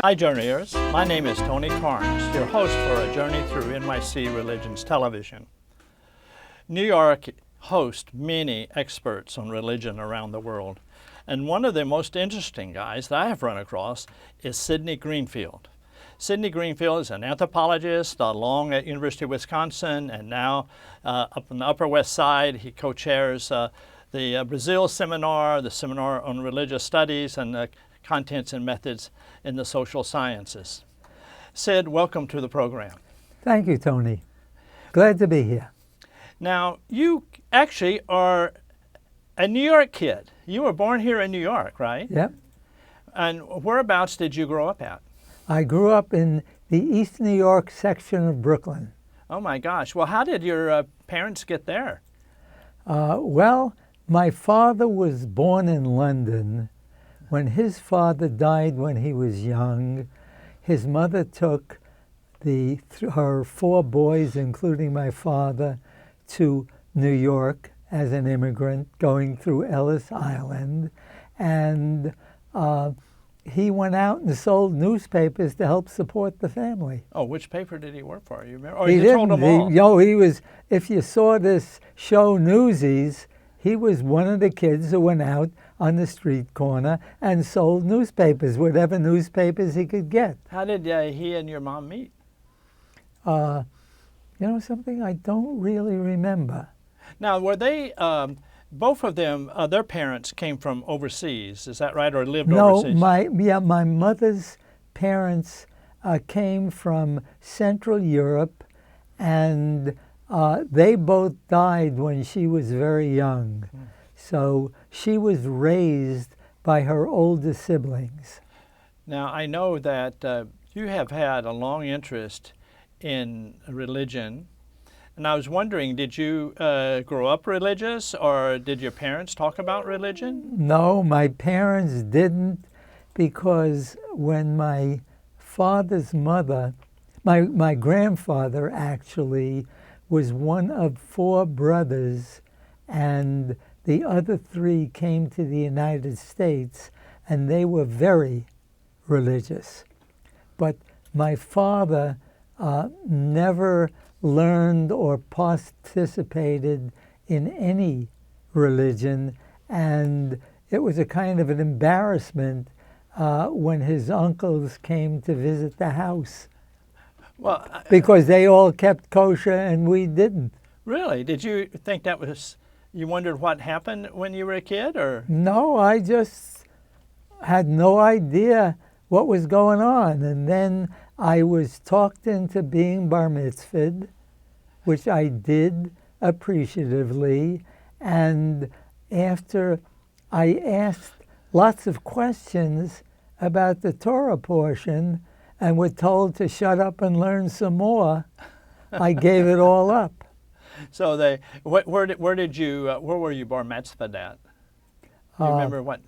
Hi Journeyers, my name is Tony Carnes, your host for a journey through NYC Religions Television. New York hosts many experts on religion around the world, and one of the most interesting guys that I have run across is Sidney Greenfield. Sidney Greenfield is an anthropologist, long at University of Wisconsin, and now up on the Upper West Side. He co-chairs the Brazil seminar, the seminar on religious studies, and the contents and methods in the social sciences. Sid, welcome to the program. Thank you, Tony. Glad to be here. Now, you actually are a New York kid. You were born here in New York, right? Yep. And whereabouts did you grow up at? I grew up in the East New York section of Brooklyn. Oh my gosh. Well, how did your parents get there? Well, my father was born in London. When his father died when he was young, his mother took her 4 boys, including my father, to New York as an immigrant going through Ellis Island. And he went out and sold newspapers to help support the family. Oh, which paper did he work for? You remember? Oh, He you didn't. told them all. He was, if you saw this show Newsies, he was one of the kids who went out on the street corner and sold newspapers, whatever newspapers he could get. How did he and your mom meet? You know something? I don't really remember. Now, were they, both of them, their parents came from overseas, is that right, or lived overseas? No, my mother's parents came from Central Europe, and they both died when she was very young. So she was raised by her older siblings. Now, I know that you have had a long interest in religion, and I was wondering, did you grow up religious, or did your parents talk about religion? No, my parents didn't, because when my father's mother, my grandfather actually, was one of 4 brothers, and the other 3 came to the United States, and they were very religious. But my father never learned or participated in any religion, and it was a kind of an embarrassment when his uncles came to visit the house. Well, because they all kept kosher and we didn't. Really? Did you think that was, you wondered what happened when you were a kid, or? No, I just had no idea what was going on. And then I was talked into being bar mitzvahed, which I did appreciatively. And after I asked lots of questions about the Torah portion and were told to shut up and learn some more, I gave it all up. So where were you bar mitzvahed at? Do you remember what?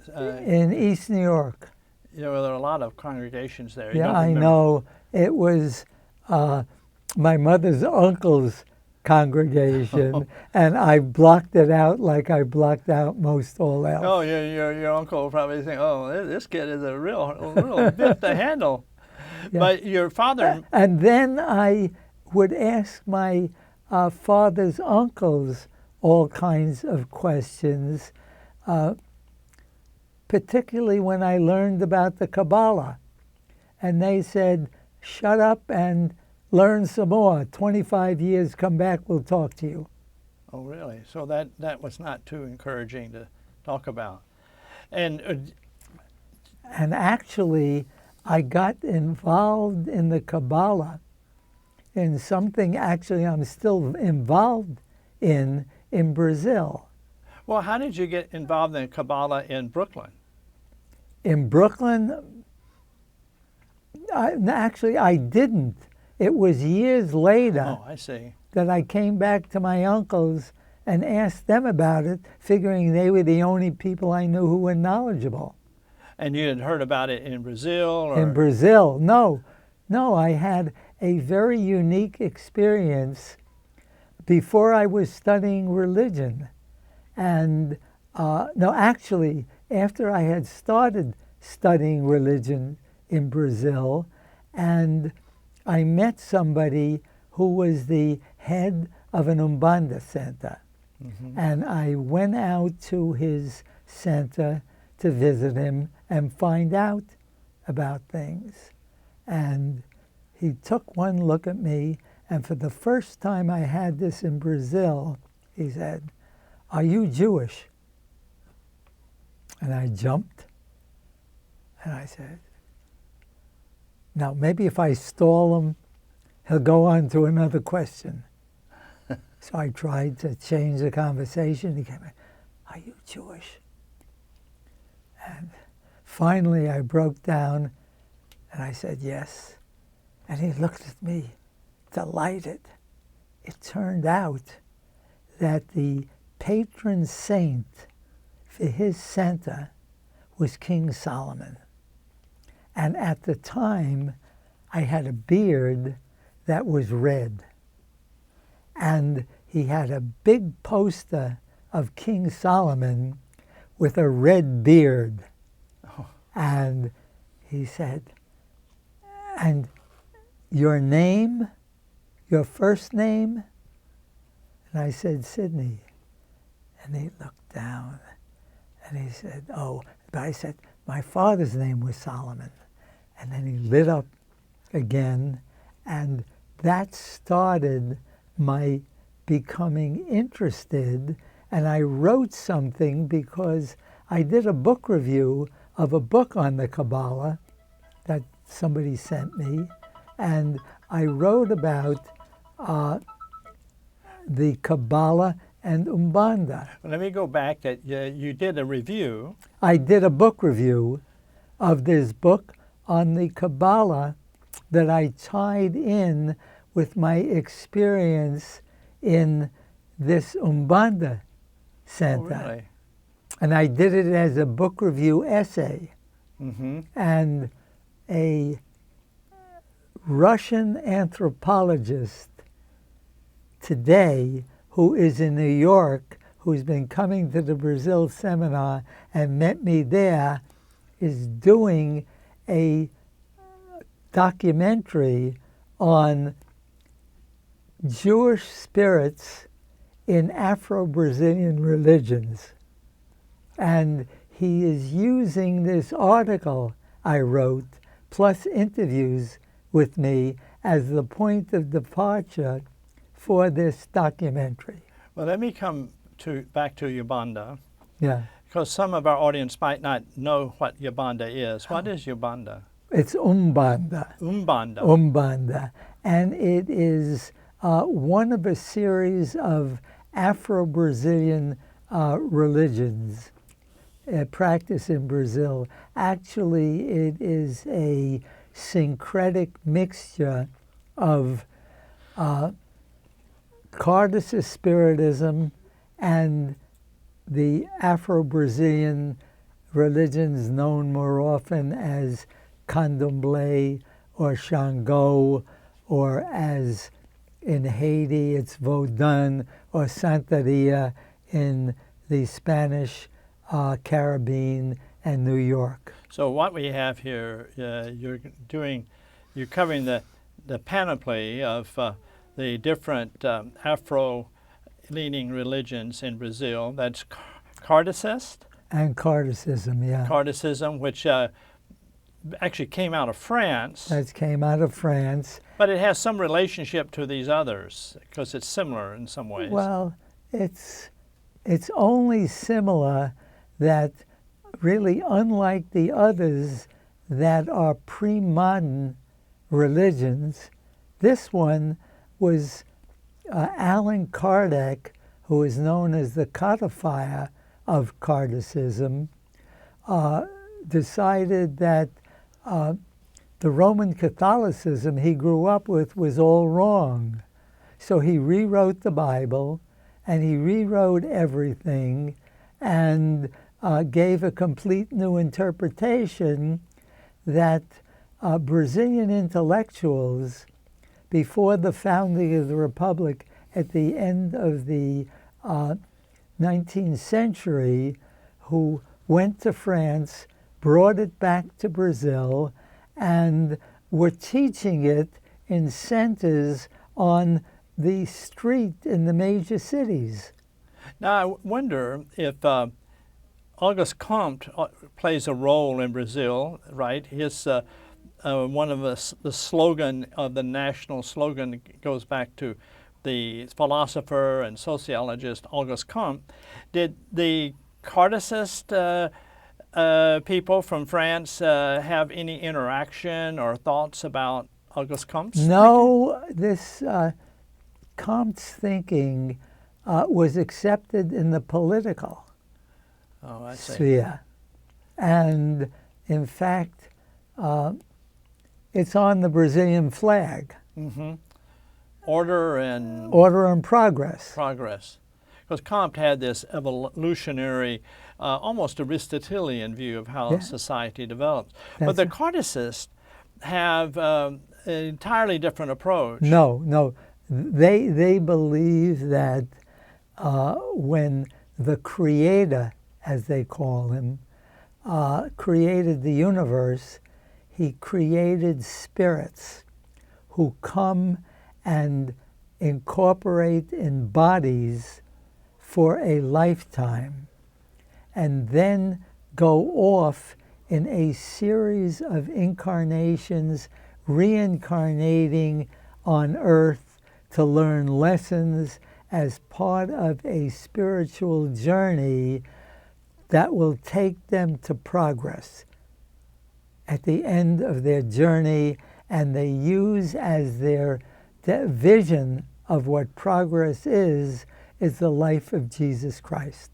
In East New York. You know, there are a lot of congregations there. You Yeah, don't I remember? know. It was my mother's uncle's congregation, and I blocked it out like I blocked out most all else. Oh, your uncle will probably think, oh, this kid is a real bit to handle. Yeah. But your father... And then I would ask my father's uncles all kinds of questions, particularly when I learned about the Kabbalah. And they said, shut up and learn some more. 25 years, come back, we'll talk to you. Oh, really? So that was not too encouraging to talk about. And actually, I got involved in the Kabbalah in something actually I'm still involved in Brazil. Well, how did you get involved in Kabbalah in Brooklyn? In Brooklyn, actually I didn't. It was years later that I came back to my uncles and asked them about it, figuring they were the only people I knew who were knowledgeable. And you had heard about it in Brazil? Or? In Brazil, no. I had a very unique experience before I was studying religion. And no, actually, after I had started studying religion in Brazil, and I met somebody who was the head of an Umbanda center. And I went out to his center to visit him and find out about things. And he took one look at me, and for the first time I had this in Brazil, he said, "Are you Jewish?" And I jumped, and I said, now maybe if I stall him, he'll go on to another question. So I tried to change the conversation. He came in, "Are you Jewish?" And finally I broke down and I said, "Yes." And he looked at me, delighted. It turned out that the patron saint for his center was King Solomon. And at the time, I had a beard that was red. And he had a big poster of King Solomon with a red beard. Oh. And he said, "And your name, your first name?" And I said, "Sidney." And he looked down and he said, "Oh," but I said, "My father's name was Solomon." And then he lit up again, and that started my becoming interested. And I wrote something because I did a book review of a book on the Kabbalah that somebody sent me, and I wrote about the Kabbalah and Umbanda. Well, let me go back. That you did a review. I did a book review of this book on the Kabbalah that I tied in with my experience in this Umbanda center. Oh, really? And I did it as a book review essay. And a Russian anthropologist today who is in New York, who's been coming to the Brazil seminar and met me there, is doing a documentary on Jewish spirits in Afro-Brazilian religions. And he is using this article I wrote, plus interviews with me, as the point of departure for this documentary. Well, let me come back to Umbanda. Yeah. Because some of our audience might not know what Umbanda is. What is Umbanda? It's Umbanda. Umbanda. Umbanda. And it is one of a series of Afro-Brazilian religions practiced in Brazil. Actually, it is a syncretic mixture of Kardecist Spiritism and the Afro-Brazilian religions known more often as Candomblé or Xangô, or as in Haiti it's Vodun or Santeria in the Spanish Caribbean and New York. So what we have here, you're covering the panoply of the different Afro-leaning religions in Brazil. That's Kardecist? And Kardecism, yeah. Kardecism, which actually came out of France. That came out of France. But it has some relationship to these others, because it's similar in some ways. Well, it's only similar that really, unlike the others that are pre-modern religions, this one was Allan Kardec, who is known as the codifier of Kardecism, decided that the Roman Catholicism he grew up with was all wrong. So he rewrote the Bible, and he rewrote everything, and gave a complete new interpretation that Brazilian intellectuals, before the founding of the Republic at the end of the 19th century, who went to France, brought it back to Brazil, and were teaching it in centers on the street in the major cities. Now, I wonder if Auguste Comte plays a role in Brazil, right? His one of the slogan of the national slogan goes back to the philosopher and sociologist Auguste Comte. Did the Kardecist people from France have any interaction or thoughts about Auguste Comte's No, this Comte's thinking was accepted in the political sphere. And in fact, it's on the Brazilian flag. Mm-hmm. Order and progress. Progress. Because Comte had this evolutionary, almost Aristotelian view of how society develops. But the Kardecists have an entirely different approach. No. They believe that when the Creator, as they call him, created the universe, he created spirits who come and incorporate in bodies for a lifetime and then go off in a series of incarnations, reincarnating on earth to learn lessons as part of a spiritual journey that will take them to progress at the end of their journey, and they use as their vision of what progress is the life of Jesus Christ.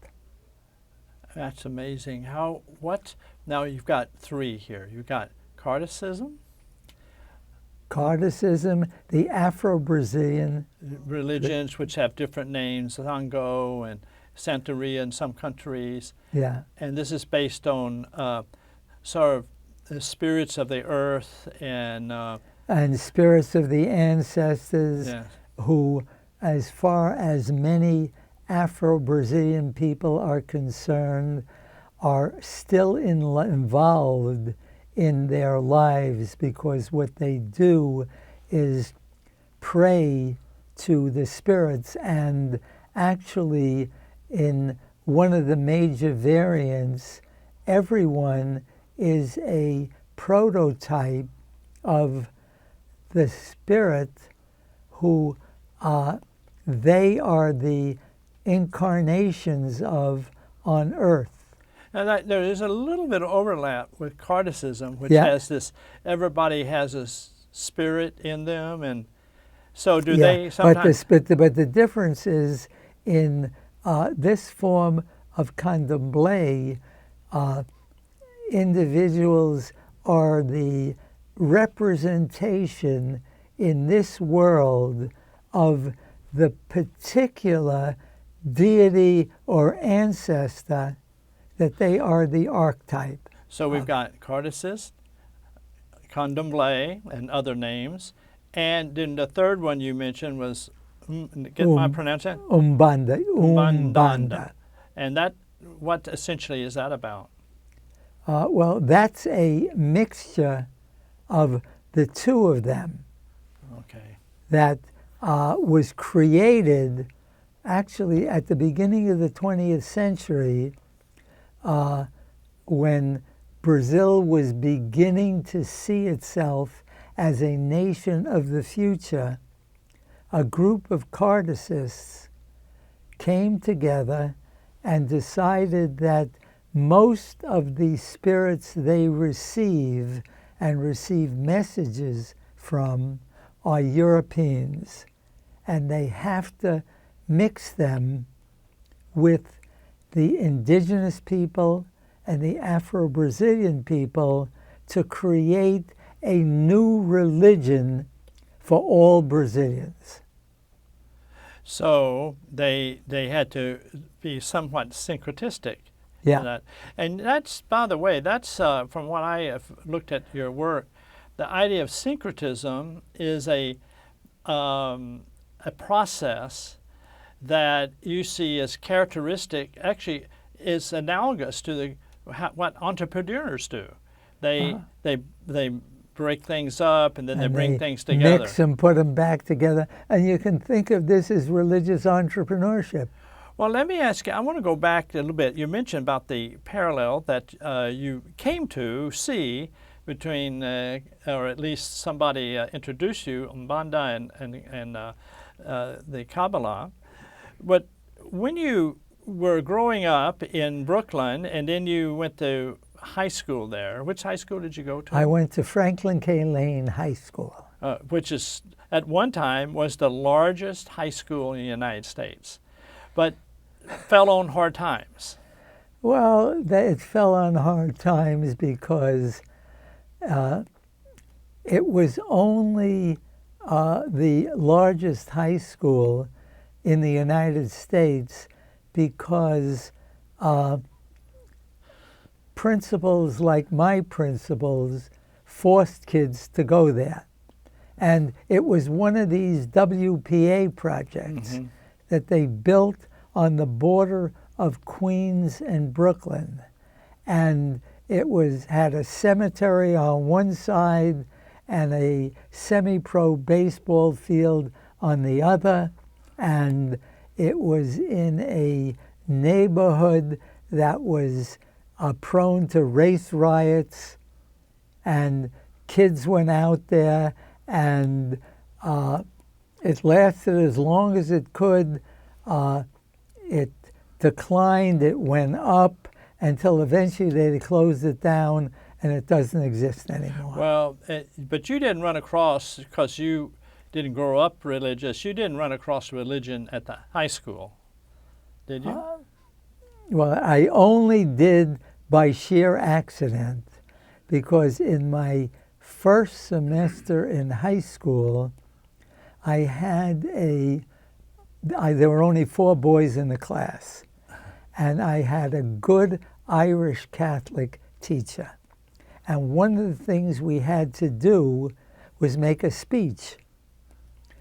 That's amazing. Now you've got three here. You've got Kardecicism, the Afro-Brazilian religions, which have different names, Tango and Santeria in some countries. Yeah. And this is based on sort of the spirits of the earth and spirits of the ancestors, yes, who, as far as many Afro-Brazilian people are concerned, are still involved in their lives, because what they do is pray to the spirits. And actually, in one of the major variants, everyone is a prototype of the spirit who they are the incarnations of on earth. Now there is a little bit of overlap with Kardecicism, which has this, everybody has a spirit in them, and so do they sometimes... But the difference is in this form of candomblé, individuals are the representation in this world of the particular deity or ancestor, that they are the archetype. So we've got Kardecist, candomblé, and other names. And then the third one you mentioned was, get my pronunciation? Umbanda. And that, what essentially is that about? Well, that's a mixture of the two of them. Okay. That was created actually at the beginning of the 20th century, when Brazil was beginning to see itself as a nation of the future. A group of Kardecists came together and decided that most of the spirits they receive and receive messages from are Europeans, and they have to mix them with the indigenous people and the Afro-Brazilian people to create a new religion for all Brazilians. So they had to be somewhat syncretistic. Yeah. And that's, by the way, that's from what I have looked at your work, the idea of syncretism is a process that you see as characteristic, actually is analogous to what entrepreneurs do. They break things up, and then they and bring they things together. mix them, put them back together. And you can think of this as religious entrepreneurship. Well, let me ask you, I want to go back a little bit. You mentioned about the parallel that you came to see between, or at least somebody introduced you, Umbanda and the Kabbalah. But when you were growing up in Brooklyn, and then you went to high school there, which high school did you go to? I went to Franklin K. Lane High School. Which is, at one time, was the largest high school in the United States, but fell on hard times. Well, it fell on hard times because it was only the largest high school in the United States because principals like my principals forced kids to go there. And it was one of these WPA projects that they built on the border of Queens and Brooklyn. And it had a cemetery on one side and a semi-pro baseball field on the other. And it was in a neighborhood that was prone to race riots. And kids went out there, and it lasted as long as it could. It declined, it went up, until eventually they closed it down, and it doesn't exist anymore. Well, but you didn't run across, because you didn't grow up religious, you didn't run across religion at the high school, did you? Well, I only did by sheer accident, because in my first semester in high school, I had there were only 4 boys in the class, and I had a good Irish Catholic teacher. And one of the things we had to do was make a speech.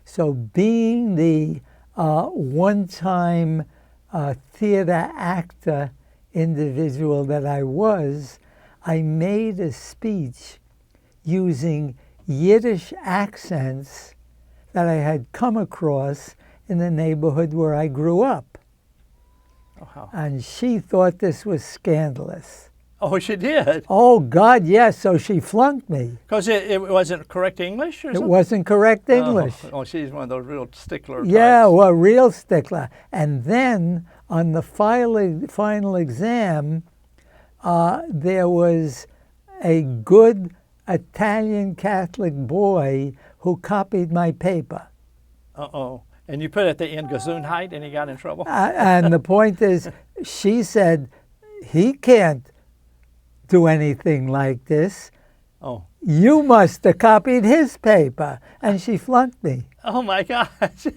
So being the one-time theater actor individual that I was, I made a speech using Yiddish accents that I had come across in the neighborhood where I grew up. Oh, how? And she thought this was scandalous. Oh, she did? Oh, God, yes. So she flunked me. Because it wasn't correct English or It something? wasn't correct English. Oh, she's one of those real stickler Yeah, types. well, real stickler. And then on the final exam, there was a good Italian Catholic boy who copied my paper. Uh-oh. And you put at the end Gesundheit, and he got in trouble? And the point is, she said, he can't do anything like this. Oh. You must have copied his paper. And she flunked me. Oh, my gosh.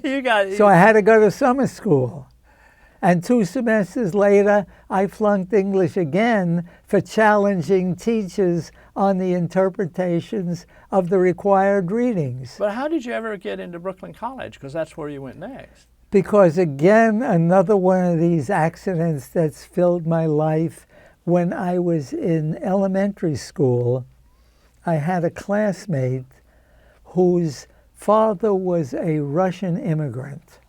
You got So I had to go to summer school. And 2 semesters later, I flunked English again for challenging teachers on the interpretations of the required readings. But how did you ever get into Brooklyn College? Because that's where you went next. Because again, another one of these accidents that's filled my life. When I was in elementary school, I had a classmate whose father was a Russian immigrant.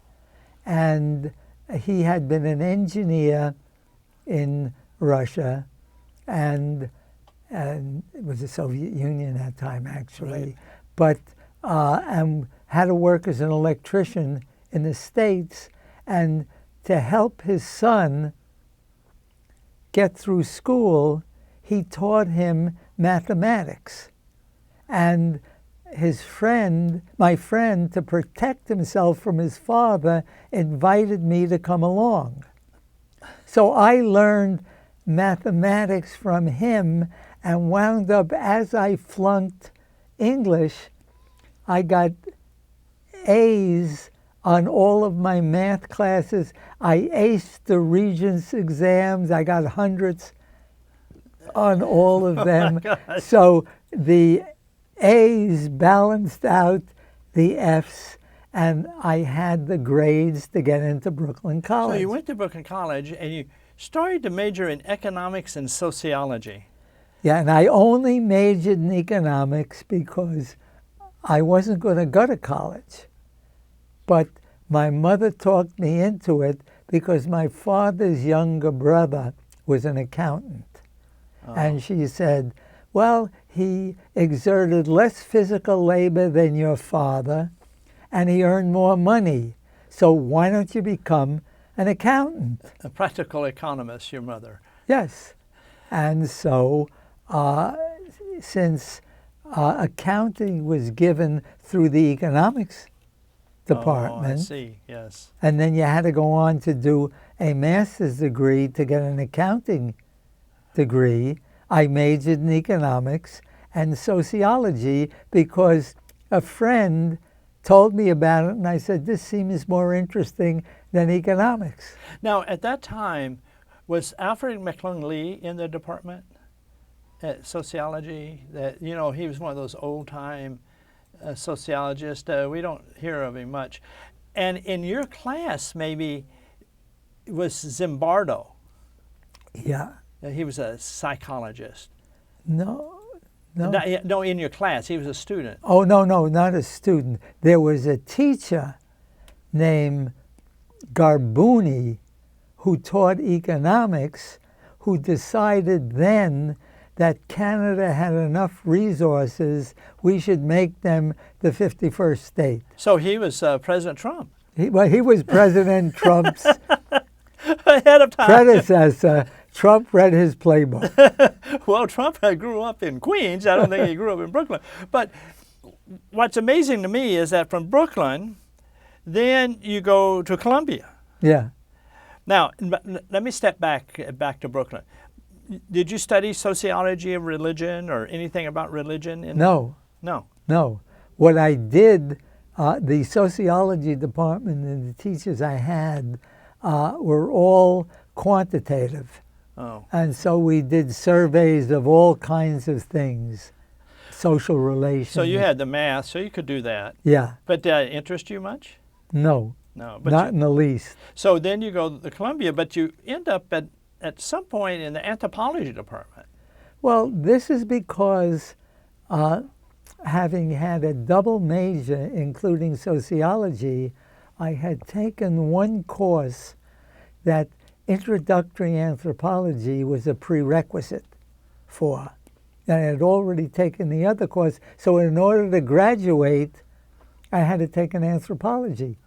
And he had been an engineer in Russia, and it was the Soviet Union at that time, actually, Right. but and had to work as an electrician in the States. And to help his son get through school, he taught him mathematics. And my friend, to protect himself from his father, invited me to come along. So I learned mathematics from him and wound up, as I flunked English, I got A's on all of my math classes. I aced the Regents exams. I got hundreds on all of them. So the A's balanced out the F's, and I had the grades to get into Brooklyn College. So you went to Brooklyn College, and you started to major in economics and sociology. Yeah, and I only majored in economics because I wasn't going to go to college. But my mother talked me into it because my father's younger brother was an accountant. Oh. And she said, well, he exerted less physical labor than your father, and he earned more money. So why don't you become an accountant? A practical economist, your mother. Yes. And so since accounting was given through the economics department, Oh, I see, yes. and then you had to go on to do a master's degree to get an accounting degree, I majored in economics and sociology because a friend told me about it, and I said, this seems more interesting than economics. Now, at that time, was Alfred McClung-Lee in the department at sociology? That, you know, he was one of those old-time sociologists. We don't hear of him much. And in your class, maybe, was Zimbardo. Yeah. He was a psychologist. No. No, in your class, he was a student. Oh, no, not a student. There was a teacher named Garbuni who taught economics, who decided then that Canada had enough resources, we should make them the 51st state. So he was President Trump. He was President Trump's Ahead of time. predecessor. Trump read his playbook. Well, Trump grew up in Queens. I don't think he grew up in Brooklyn. But what's amazing to me is that from Brooklyn, then you go to Columbia. Yeah. Now, let me step back to Brooklyn. Did you study sociology of religion or anything about religion? No. No. What I did, the sociology department and the teachers I had were all quantitative. Oh. And so we did surveys of all kinds of things, social relations. So you had the math, so you could do that. Yeah. But did that interest you much? No. No. But Not in the least. So then you go to Columbia, but you end up at some point in the anthropology department. Well, this is because having had a double major, including sociology, I had taken one course that introductory anthropology was a prerequisite for. And I had already taken the other course, so in order to graduate, I had to take an anthropology,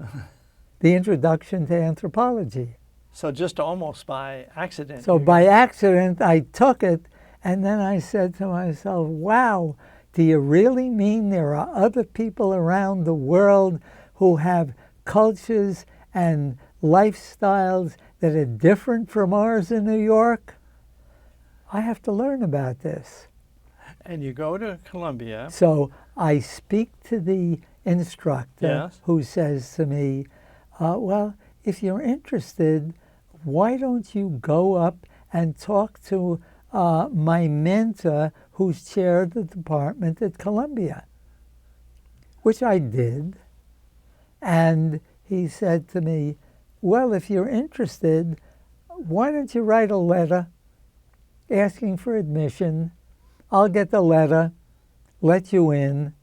the introduction to anthropology. So just almost by accident. So by accident, I took it, and then I said to myself, wow, do you really mean there are other people around the world who have cultures and lifestyles that are different from ours in New York? I have to learn about this. And you go to Columbia. So I speak to the instructor, Yes. who says to me, well, if you're interested, why don't you go up and talk to my mentor who's chair of the department at Columbia? Which I did. And he said to me, well, if you're interested, why don't you write a letter asking for admission? I'll get the letter, let you in,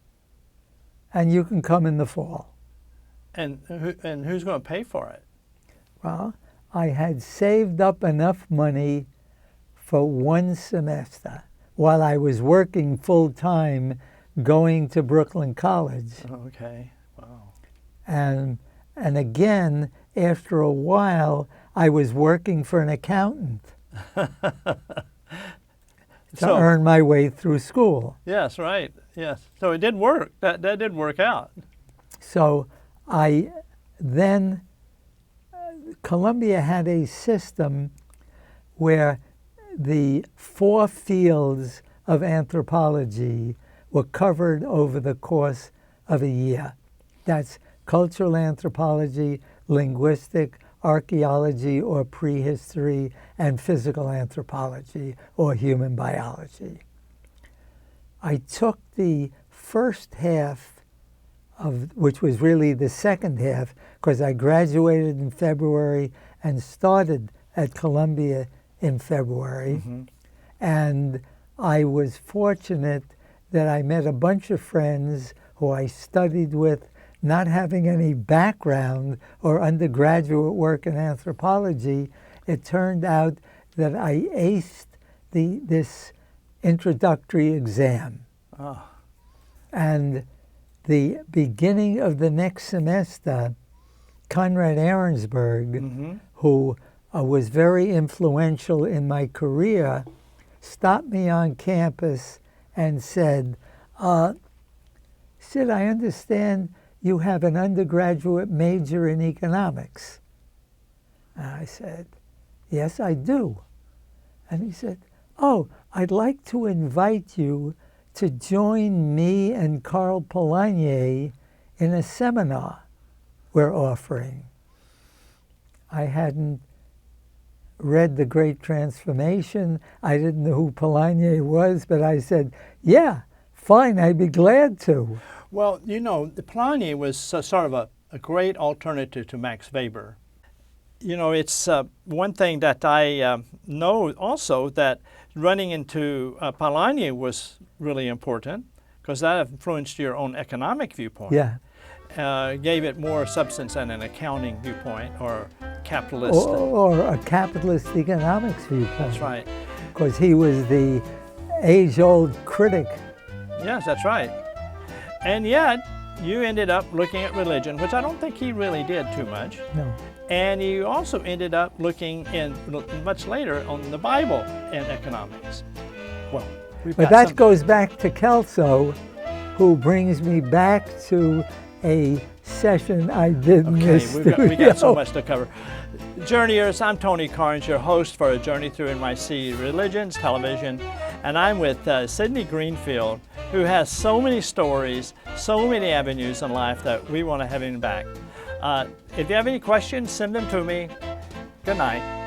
and you can come in the fall. And who's going to pay for it? Well, I had saved up enough money for one semester while I was working full-time going to Brooklyn College. Okay, wow. And again, after a while, I was working for an accountant to earn my way through school. Yes, right. Yes. So it did work. That did work out. So Columbia had a system where the 4 fields of anthropology were covered over the course of a year. That's cultural anthropology, linguistic, archaeology or prehistory, and physical anthropology or human biology. I took the first half which was really the second half, because I graduated in February and started at Columbia in February. Mm-hmm. And I was fortunate that I met a bunch of friends who I studied with, not having any background or undergraduate work in anthropology. It turned out that I aced this introductory exam. Oh. And the beginning of the next semester, Conrad Ahrensberg, who was very influential in my career, stopped me on campus and said, Sid, I understand you have an undergraduate major in economics. And I said, yes, I do. And he said, oh, I'd like to invite you to join me and Carl Polanyi in a seminar we're offering. I hadn't read The Great Transformation. I didn't know who Polanyi was, but I said, yeah, fine, I'd be glad to. Well, you know, the Polanyi was sort of a great alternative to Max Weber. You know, it's one thing that I know also, that running into Polanyi was really important, because that influenced your own economic viewpoint. Yeah. Gave it more substance than an accounting viewpoint or capitalist. Or a capitalist economics viewpoint. That's right. Because he was the age-old critic. Yes, that's right. And yet, you ended up looking at religion, which I don't think he really did too much. No. And you also ended up looking in much later on the Bible and economics. Well, but that goes back to Kelso, who brings me back to a session I did in this studio. We got so much to cover. Journeyers, I'm Tony Carnes, your host for A Journey Through NYC Religions Television, and I'm with Sidney Greenfield, who has so many stories, so many avenues in life that we want to have him back. If you have any questions, send them to me. Good night.